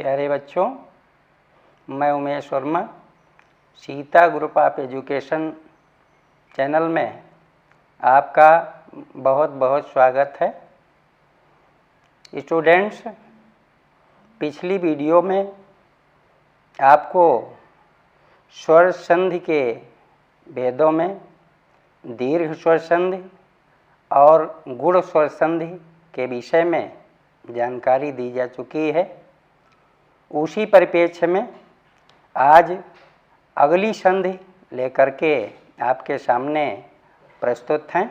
प्यारे बच्चों, मैं Umesh Verma Sita group of education channel में आपका बहुत बहुत स्वागत है। स्टूडेंट्स, पिछली वीडियो में आपको स्वर संधि के भेदों में दीर्घ स्वर संधि और गुण स्वर संधि के विषय में जानकारी दी जा चुकी है। उसी परिप्रेक्ष्य में आज अगली संधि लेकर के आपके सामने प्रस्तुत हैं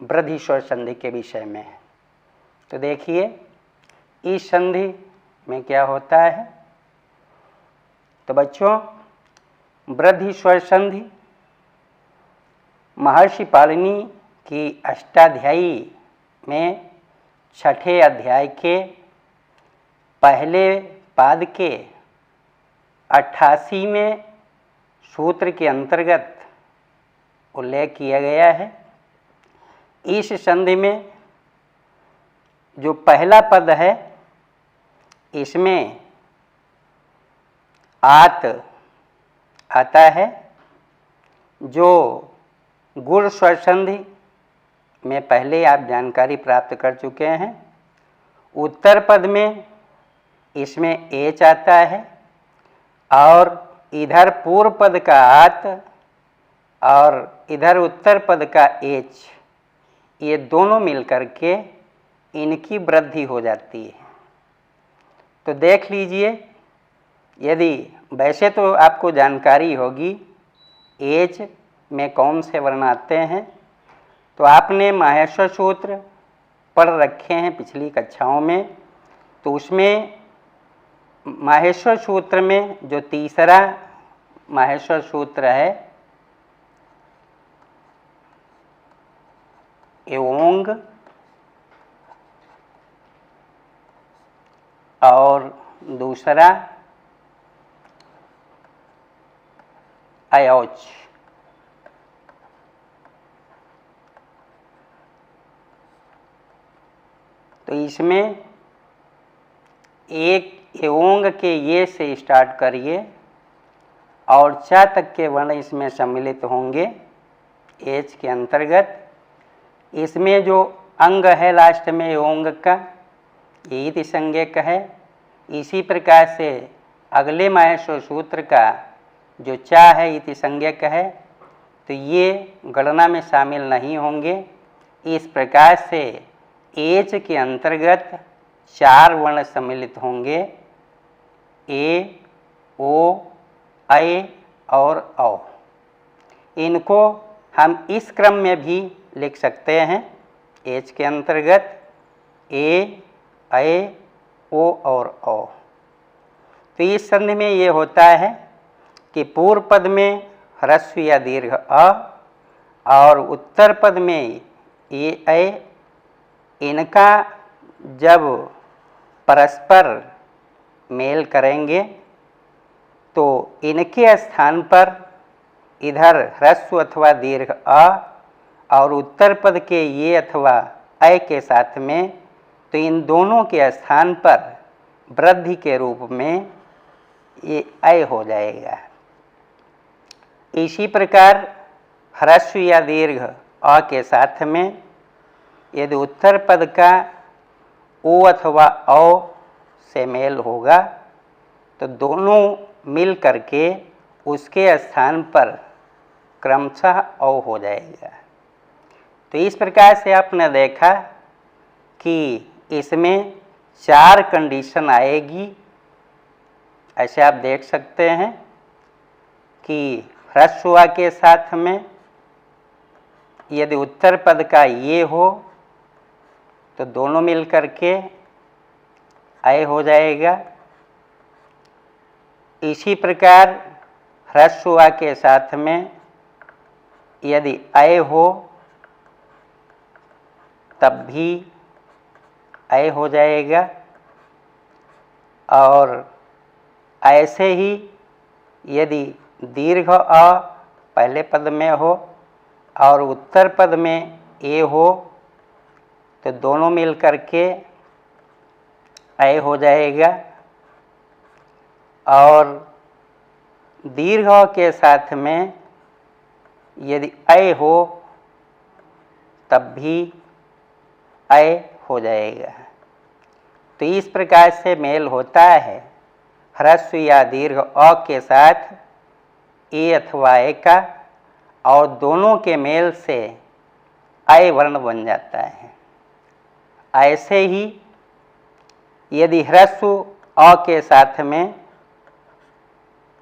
वृद्धि स्वर संधि के विषय में। तो देखिए, इस संधि में क्या होता है। तो बच्चों, वृद्धि स्वर संधि महर्षि पाणिनि की अष्टाध्यायी में छठे अध्याय के पहले पाद के 88वें सूत्र के अंतर्गत उल्लेख किया गया है। इस संधि में जो पहला पद है, इसमें आत आता है, जो गुण स्वर संधि में पहले आप जानकारी प्राप्त कर चुके हैं। उत्तर पद में इसमें एच आता है और इधर पूर्व पद का आत और इधर उत्तर पद का एच, ये दोनों मिलकर के इनकी वृद्धि हो जाती है। तो देख लीजिए, यदि वैसे तो आपको जानकारी होगी एच में कौन से वर्ण आते हैं, तो आपने माहेश्वर सूत्र पढ़ रखे हैं पिछली कक्षाओं में। तो उसमें माहेश्वर सूत्र में जो तीसरा माहेश्वर सूत्र है, एओंग और दूसरा अयोच। तो इसमें एक एओंग के ये से स्टार्ट करिए और चा तक के वर्ण इसमें सम्मिलित होंगे एच के अंतर्गत। इसमें जो अंग है लास्ट में एओंग का, ये इति संज्ञक है। इसी प्रकार से अगले माहेश्वर सूत्र का जो चा है इति संज्ञक है, तो ये गणना में शामिल नहीं होंगे। इस प्रकार से एच के अंतर्गत 4 वर्ण सम्मिलित होंगे, ए, ओ, ऐ और औ। इनको हम इस क्रम में भी लिख सकते हैं। एच के अंतर्गत ए, ऐ, ओ और औ। तो इस संधि में ये होता है कि पूर्व पद में ह्रस्व या दीर्घ अ और उत्तर पद में ए, ऐ, इनका जब परस्पर मेल करेंगे तो इनके स्थान पर इधर ह्रस्व अथवा दीर्घ अ और उत्तर पद के ये अथवा ऐ के साथ में, तो इन दोनों के स्थान पर वृद्धि के रूप में ये ऐ हो जाएगा। इसी प्रकार ह्रस्व या दीर्घ अ के साथ में यदि उत्तर पद का ओ अथवा औ से मेल होगा, तो दोनों मिल करके उसके स्थान पर क्रमशः औ हो जाएगा। तो इस प्रकार से आपने देखा कि इसमें 4 कंडीशन आएगी। ऐसे आप देख सकते हैं कि ह्रस्व के साथ में यदि उत्तर पद का ये हो, तो दोनों मिल करके ऐ हो जाएगा। इसी प्रकार ह्रस्व के साथ में यदि ऐ हो, तब भी ऐ हो जाएगा। और ऐसे ही यदि दीर्घ अ पहले पद में हो और उत्तर पद में ए हो, तो दोनों मिल करके ऐ हो जाएगा। और दीर्घ अ के साथ में यदि ऐ हो तब भी ऐ हो जाएगा। तो इस प्रकार से मेल होता है ह्रस्व या दीर्घ अ के साथ ए अथवा ए का, और दोनों के मेल से ऐ वर्ण बन जाता है। ऐसे ही यदि ह्रस्व अ के साथ में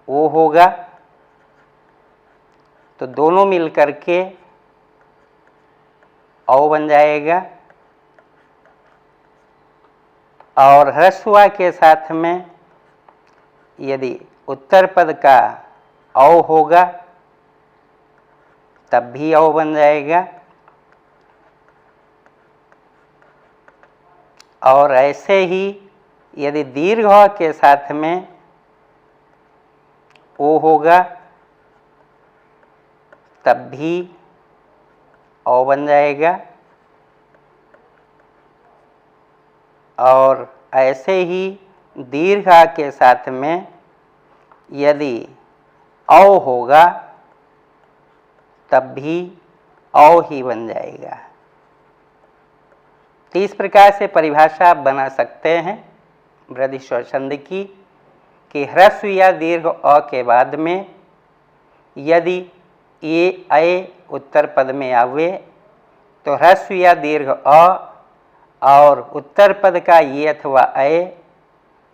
ओ होगा तो दोनों मिलकर के औ बन जाएगा, और ह्रस्व आ के साथ में यदि उत्तर पद का औ होगा तब भी औ बन जाएगा। और ऐसे ही यदि दीर्घ अ के साथ में ओ होगा तब भी औ बन जाएगा। और ऐसे ही दीर्घ आ के साथ में यदि औ होगा तब भी औ ही बन जाएगा। तो इस प्रकार से परिभाषा आप बना सकते हैं वृद्धि स्वर संधि की कि ह्रस्व या दीर्घ अ के बाद में यदि ए ऐ उत्तर पद में आवे तो ह्रस्व या दीर्घ अ और उत्तर पद का ये अथवा ऐ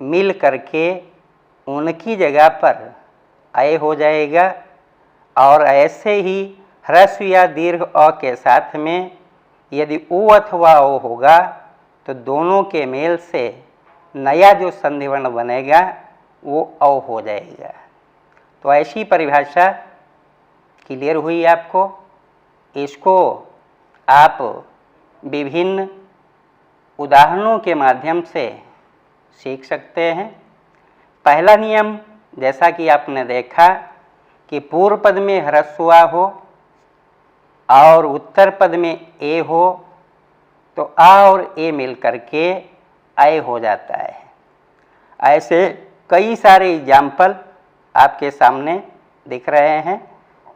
मिल करके उनकी जगह पर ऐ हो जाएगा। और ऐसे ही ह्रस्व या दीर्घ अ के साथ में यदि उ अथवा ओ होगा तो दोनों के मेल से नया जो संधिवर्ण बनेगा वो औ हो जाएगा। तो ऐसी परिभाषा क्लियर हुई आपको। इसको आप विभिन्न उदाहरणों के माध्यम से सीख सकते हैं। पहला नियम जैसा कि आपने देखा कि पूर्व पद में ह्रस्व आ हो और उत्तर पद में ए हो तो आ और ए मिल करके ऐ हो जाता है। ऐसे कई सारे एग्जाम्पल आपके सामने दिख रहे हैं,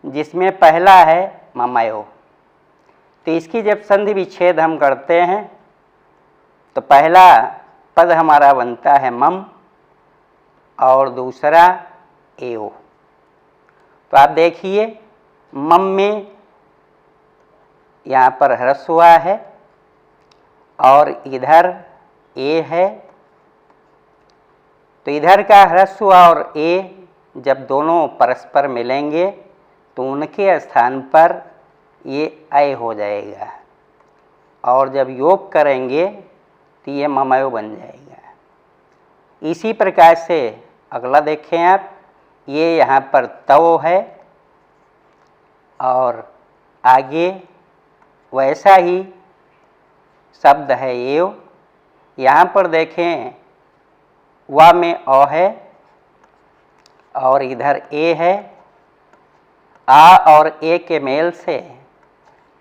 जिसमें पहला है ममयो। तो इसकी जब संधि विच्छेद हम करते हैं तो पहला पद हमारा बनता है मम और दूसरा एओ। तो आप देखिए मम में यहाँ पर ह्रस्व आ है और इधर ए है। तो इधर का ह्रस्व और ए जब दोनों परस्पर मिलेंगे तो उनके स्थान पर ये ऐ हो जाएगा, और जब योग करेंगे तो ये ममयो बन जाएगा। इसी प्रकार से अगला देखें आप, ये यहाँ पर तव है और आगे वैसा ही शब्द है एव। यहाँ पर देखें वा में अ है और इधर ए है। आ और ए के मेल से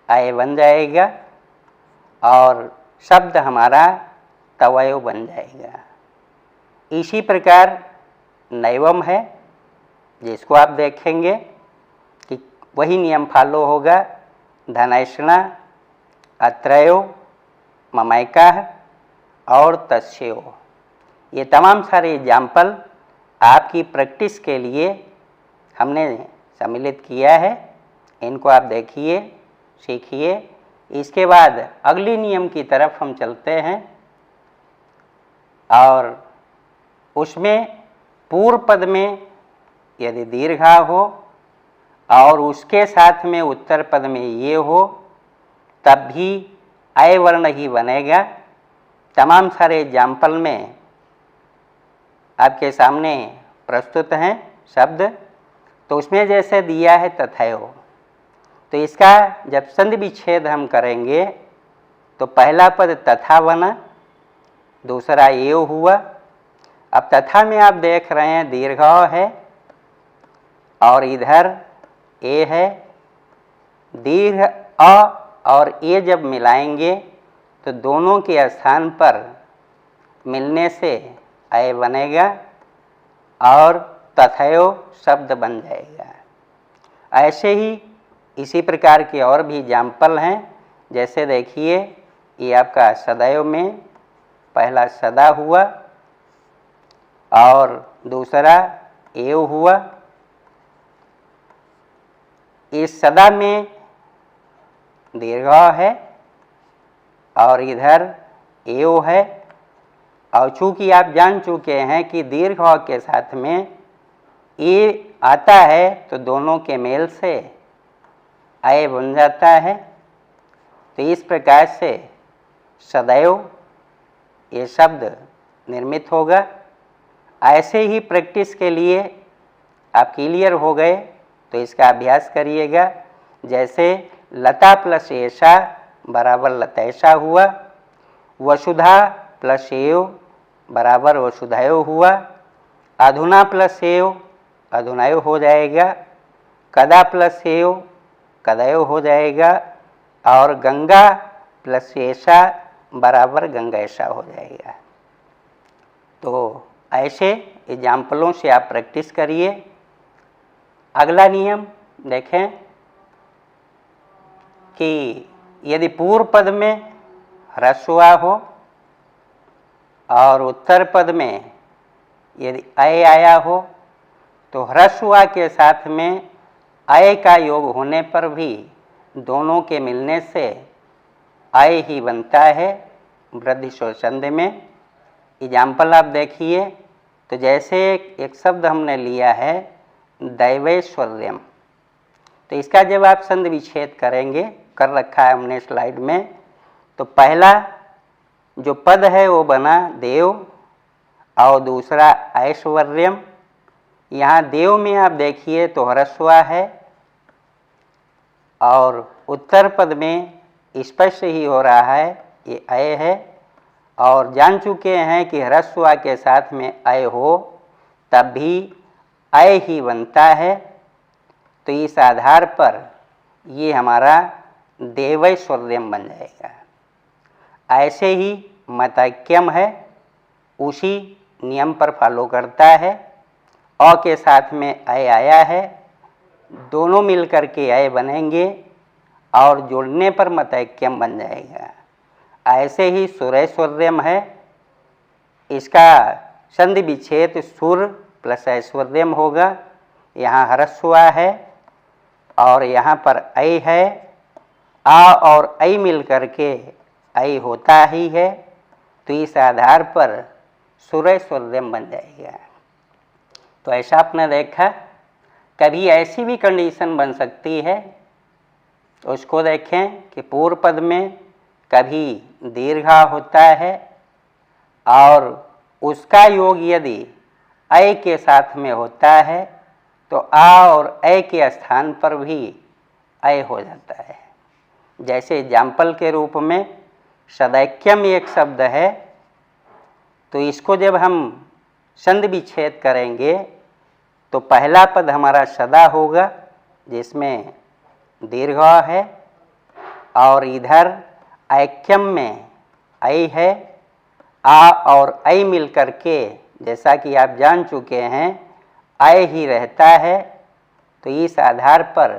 ऐ बन जाएगा और शब्द हमारा तवयो बन जाएगा। इसी प्रकार नैवम है, जिसको आप देखेंगे कि वही नियम फॉलो होगा। धनैषणा, अत्रयो, ममैका और तस्यो। ये तमाम सारे एग्जाम्पल आपकी प्रैक्टिस के लिए हमने सम्मिलित किया है। इनको आप देखिए, सीखिए। इसके बाद अगली नियम की तरफ हम चलते हैं और उसमें पूर्व पद में यदि दीर्घा हो और उसके साथ में उत्तर पद में ये हो तब भी ऐ वर्ण ही बनेगा। तमाम सारे एग्जाम्पल में आपके सामने प्रस्तुत हैं शब्द। तो उसमें जैसे दिया है तथयो, तो इसका जब संधि विच्छेद हम करेंगे तो पहला पद तथा बना, दूसरा एव हुआ। अब तथा में आप देख रहे हैं दीर्घ है और इधर ए है। दीर्घ अ और ए जब मिलाएंगे तो दोनों के स्थान पर मिलने से ऐ बनेगा और तथयो शब्द बन जाएगा। ऐसे ही इसी प्रकार के और भी एग्जाम्पल हैं। जैसे देखिए, ये आपका सदैव में पहला सदा हुआ और दूसरा एव हुआ। इस सदा में दीर्घ है और इधर एव है। और चूंकि आप जान चुके हैं कि दीर्घ के साथ में ए आता है तो दोनों के मेल से आय बन जाता है। तो इस प्रकार से सदैव ये शब्द निर्मित होगा। ऐसे ही प्रैक्टिस के लिए आप क्लियर हो गए तो इसका अभ्यास करिएगा। जैसे लता प्लस ऐसा बराबर लतैसा हुआ, वसुधा प्लस एव बराबर वसुधैव हुआ, अधुना प्लस एव अधुनैव हो जाएगा, कदा प्लस एव कदैव हो जाएगा और गंगा प्लस ऐसा बराबर गंगैसा हो जाएगा। तो ऐसे एग्जाम्पलों से आप प्रैक्टिस करिए। अगला नियम देखें कि यदि पूर्व पद में ह्रस्व हो और उत्तर पद में यदि अय आया हो तो ह्रस्व के साथ में अय का योग होने पर भी दोनों के मिलने से अय ही बनता है वृद्धि स्वरसंधि में। एग्जाम्पल आप देखिए, तो जैसे एक शब्द हमने लिया है दैवैश्वर्यम, तो इसका जब आप संधि विच्छेद करेंगे, कर रखा है हमने स्लाइड में, तो पहला जो पद है वो बना देव और दूसरा ऐश्वर्यम। यहाँ देव में आप देखिए तो ह्रस्व है और उत्तर पद में स्पष्ट ही हो रहा है ये अय है। और जान चुके हैं कि ह्रस्व के साथ में अय हो तब भी अय ही बनता है। तो इस आधार पर ये हमारा देवैश्वर्यम बन जाएगा। ऐसे ही मतैक्यम है, उसी नियम पर फॉलो करता है। अ के साथ में अय आया है, दोनों मिलकर के अय बनेंगे और जोड़ने पर मतैक्यम बन जाएगा। ऐसे ही सुरैश्वर्यम है, इसका संधि विच्छेद सुर प्लस ऐश्वर्यम होगा। यहाँ ह्रस्व है और यहाँ पर अय है, आ और अय मिलकर के अय होता ही है। तो इस आधार पर सुरैश्वर्यम बन जाएगा। तो ऐसा आपने देखा। कभी ऐसी भी कंडीशन बन सकती है, उसको देखें कि पूर्व पद में कभी दीर्घा होता है और उसका योग यदि अय के साथ में होता है तो आ और अय के स्थान पर भी अय हो जाता है। जैसे एग्जाम्पल के रूप में सदैक्यम एक शब्द है, तो इसको जब हम संधि विच्छेद करेंगे तो पहला पद हमारा सदा होगा जिसमें दीर्घ है और इधर ऐक्यम में अय है। आ और अय मिलकर के जैसा कि आप जान चुके हैं अय ही रहता है। तो इस आधार पर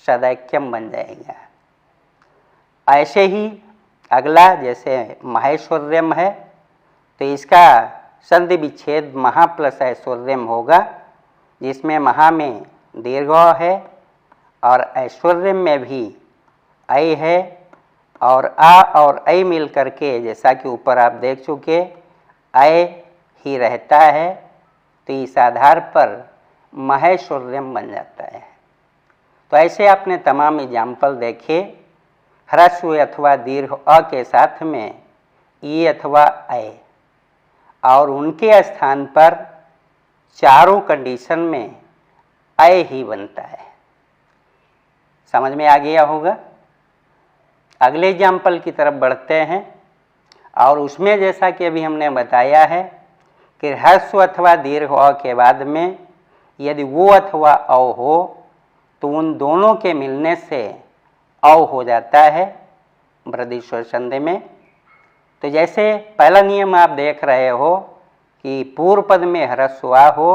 सदैक्यम बन जाएगा। ऐसे ही अगला जैसे महेश्वर्यम है, तो इसका संधि विच्छेद महा प्लस ऐश्वर्यम होगा, जिसमें महा में दीर्घ है और ऐश्वर्यम में भी अय है और आ और अय मिल करके जैसा कि ऊपर आप देख चुके अय ही रहता है। तो इस आधार पर महेश्वर्यम बन जाता है। तो ऐसे आपने तमाम एग्जाम्पल देखे। ह्रस्व अथवा दीर्घ अ के साथ में ई अथवा अय और उनके स्थान पर चारों कंडीशन में अय ही बनता है। समझ में आ गया होगा। अगले एग्जाम्पल की तरफ बढ़ते हैं और उसमें जैसा कि अभी हमने बताया है कि ह्रस्व अथवा दीर्घ अ के बाद में यदि वो अथवा औ हो तो उन दोनों के मिलने से औ हो जाता है वृद्धि स्वर संधि में। तो जैसे पहला नियम आप देख रहे हो कि पूर्व पद में ह्रस्व आ हो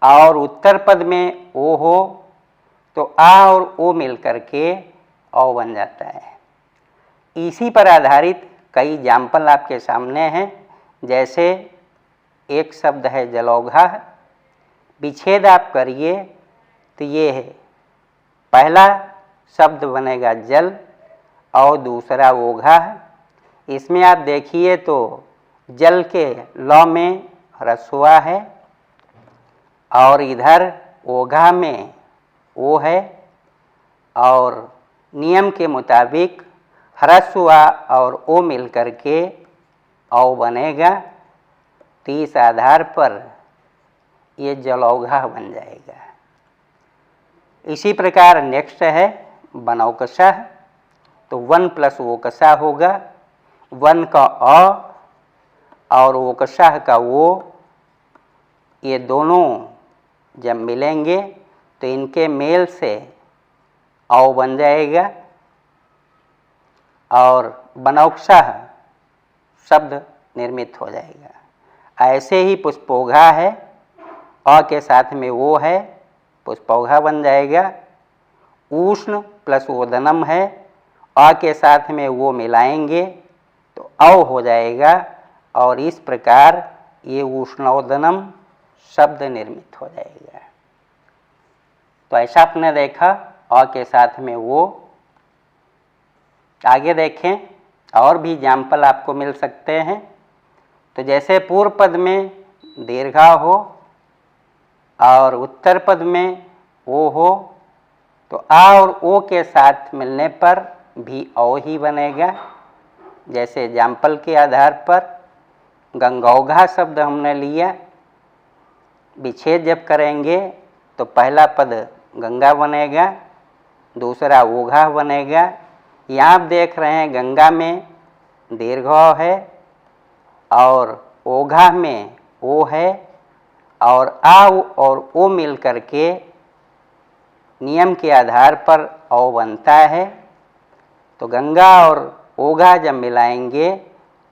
और उत्तर पद में ओ हो तो आ और ओ मिलकर के औ बन जाता है। इसी पर आधारित कई एग्जाम्पल आपके सामने हैं। जैसे एक शब्द है जलौघा, विच्छेद आप करिए तो ये है, पहला शब्द बनेगा जल और दूसरा ओघा। इसमें आप देखिए तो जल के लौ में ह्रस्व है और इधर ओघा में ओ है और नियम के मुताबिक ह्रस्व और ओ मिलकर के औ बनेगा, तो इस आधार पर ये जलौघा बन जाएगा। इसी प्रकार नेक्स्ट है बनौकसा, तो वन प्लस ओकसा होगा, वन का अ और ओकसा का वो, ये दोनों जब मिलेंगे तो इनके मेल से औ बन जाएगा और बनौकसा शब्द निर्मित हो जाएगा। ऐसे ही पुष्पोघा है, अ के साथ में वो है, पुष्पोघा बन जाएगा। उष्ण प्लस ओदनम है, अ के साथ में वो मिलाएंगे तो औ हो जाएगा और इस प्रकार ये उष्णोदनम शब्द निर्मित हो जाएगा। तो ऐसा आपने देखा अ के साथ में वो। आगे देखें, और भी एग्जाम्पल आपको मिल सकते हैं। तो जैसे पूर्व पद में दीर्घा हो और उत्तर पद में ओ हो तो आ और ओ के साथ मिलने पर भी औ ही बनेगा। जैसे एग्जाम्पल के आधार पर गंगौघा शब्द हमने लिया, विच्छेद जब करेंगे तो पहला पद गंगा बनेगा, दूसरा ओघा बनेगा। यहाँ आप देख रहे हैं गंगा में दीर्घ है और ओघा में ओ है और आ और ओ मिल करके नियम के आधार पर औ बनता है। तो गंगा और ओघा जब मिलाएंगे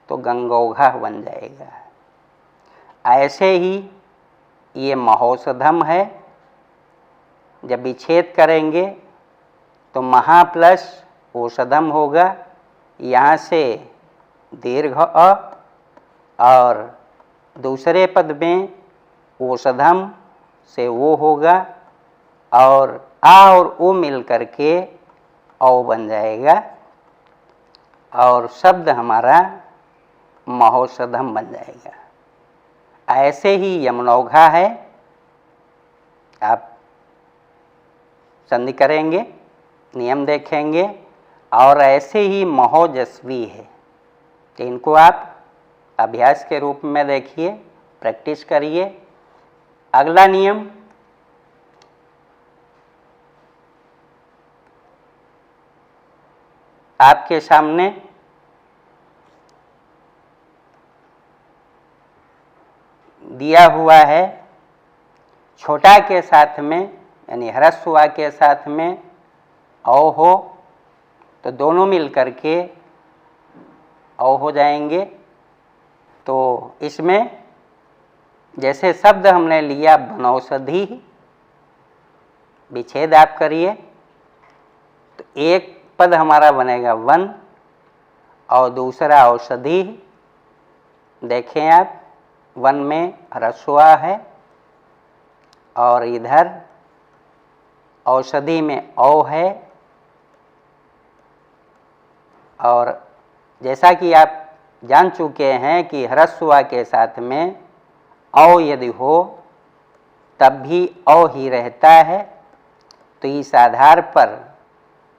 तो गंगौघा बन जाएगा। ऐसे ही ये महोषधम है, जब विच्छेद करेंगे तो महा प्लस औषधम होगा। यहाँ से दीर्घ अ और दूसरे पद में औषधम से वो होगा और आ और ओ मिल करके औ बन जाएगा और शब्द हमारा महोषधम बन जाएगा। ऐसे ही यमनौघा है, आप संधि करेंगे, नियम देखेंगे। और ऐसे ही महोजस्वी है, तो इनको आप अभ्यास के रूप में देखिए, प्रैक्टिस करिए। अगला नियम आपके सामने दिया हुआ है। छोटा के साथ में यानी ह्रस्व आ के साथ में औ हो तो दोनों मिल करके औ हो जाएंगे। तो इसमें जैसे शब्द हमने लिया बनौषधि, विच्छेद आप करिए तो एक पद हमारा बनेगा वन और दूसरा औषधि। देखें आप, वन में ह्रस्व आ है और इधर औषधि में औ है। और जैसा कि आप जान चुके हैं कि ह्रस्व आ के साथ में औ यदि हो तब भी औ ही रहता है, तो इस आधार पर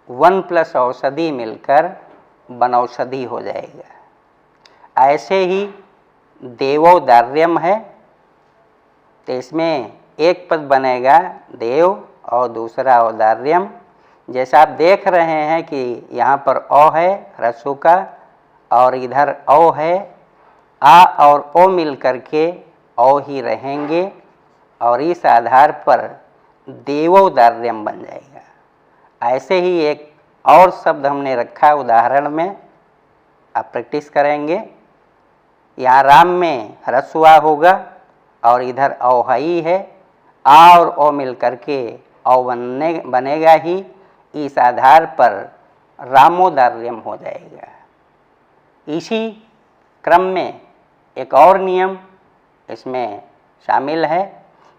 वन प्लस औषधि मिलकर बनौषधि हो जाएगा। ऐसे ही देवौदार्यम है, तो इसमें एक पद बनेगा देव और दूसरा औदार्यम। जैसा आप देख रहे हैं कि यहाँ पर औ है ह्रस्व का और इधर औ है, आ और ओ मिल करके औ ही रहेंगे और इस आधार पर देवौदार्यम बन जाएगा। ऐसे ही एक और शब्द हमने रखा उदाहरण में, आप प्रैक्टिस करेंगे। यहाँ राम में ह्रस्व आ होगा और इधर औहई है, आ और ओ मिल करके औ बनेगा ही। इस आधार पर रामोदार्यम हो जाएगा। इसी क्रम में एक और नियम इसमें शामिल है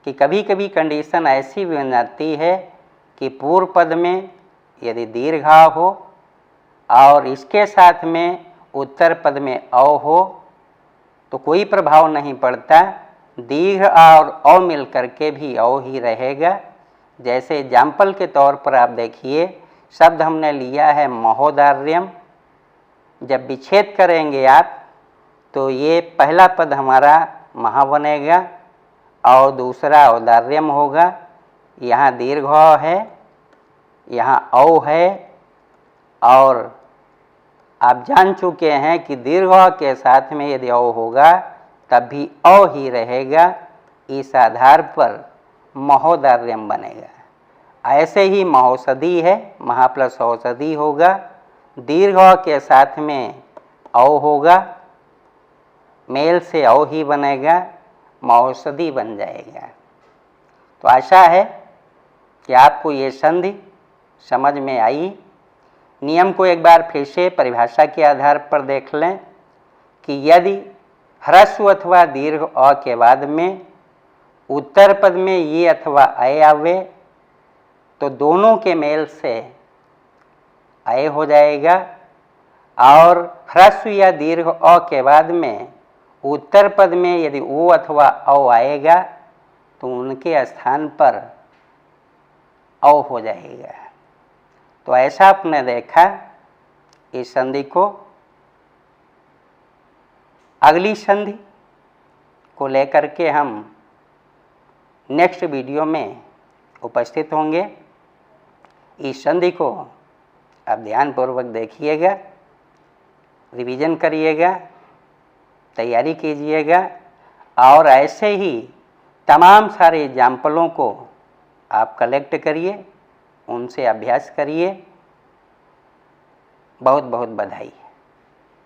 कि कभी कभी कंडीशन ऐसी भी बन जाती है कि पूर्व पद में यदि दीर्घा हो और इसके साथ में उत्तर पद में औ हो तो कोई प्रभाव नहीं पड़ता, दीर्घ और औ मिल करके भी औ ही रहेगा। जैसे एग्जाम्पल के तौर पर आप देखिए, शब्द हमने लिया है महोदार्यम। जब विच्छेद करेंगे आप तो ये पहला पद हमारा महा बनेगा और दूसरा औदार्यम होगा। यहाँ दीर्घ है, यहाँ औ है और आप जान चुके हैं कि दीर्घ के साथ में यदि औ होगा तब भी औ ही रहेगा। इस आधार पर महोदार्यम बनेगा। ऐसे ही महौषधि है, महा प्लस औषधि होगा, दीर्घ के साथ में औ होगा, मेल से औ ही बनेगा, महौषधि बन जाएगा। तो आशा है कि आपको ये संधि समझ में आई। नियम को एक बार फिर से परिभाषा के आधार पर देख लें कि यदि ह्रस्व अथवा दीर्घ अ के बाद में उत्तर पद में ये अथवा अय आवे तो दोनों के मेल से अय हो जाएगा, और ह्रस्व या दीर्घ अ के बाद में उत्तर पद में यदि ओ अथवा औ आएगा तो उनके स्थान पर औ हो जाएगा। तो ऐसा आपने देखा। इस संधि को अगली संधि को लेकर के हम नेक्स्ट वीडियो में उपस्थित होंगे। इस संधि को आप ध्यानपूर्वक देखिएगा, रिवीजन करिएगा, तैयारी कीजिएगा और ऐसे ही तमाम सारे एग्जाम्पलों को आप कलेक्ट करिए, उनसे अभ्यास करिए। बहुत बहुत बधाई।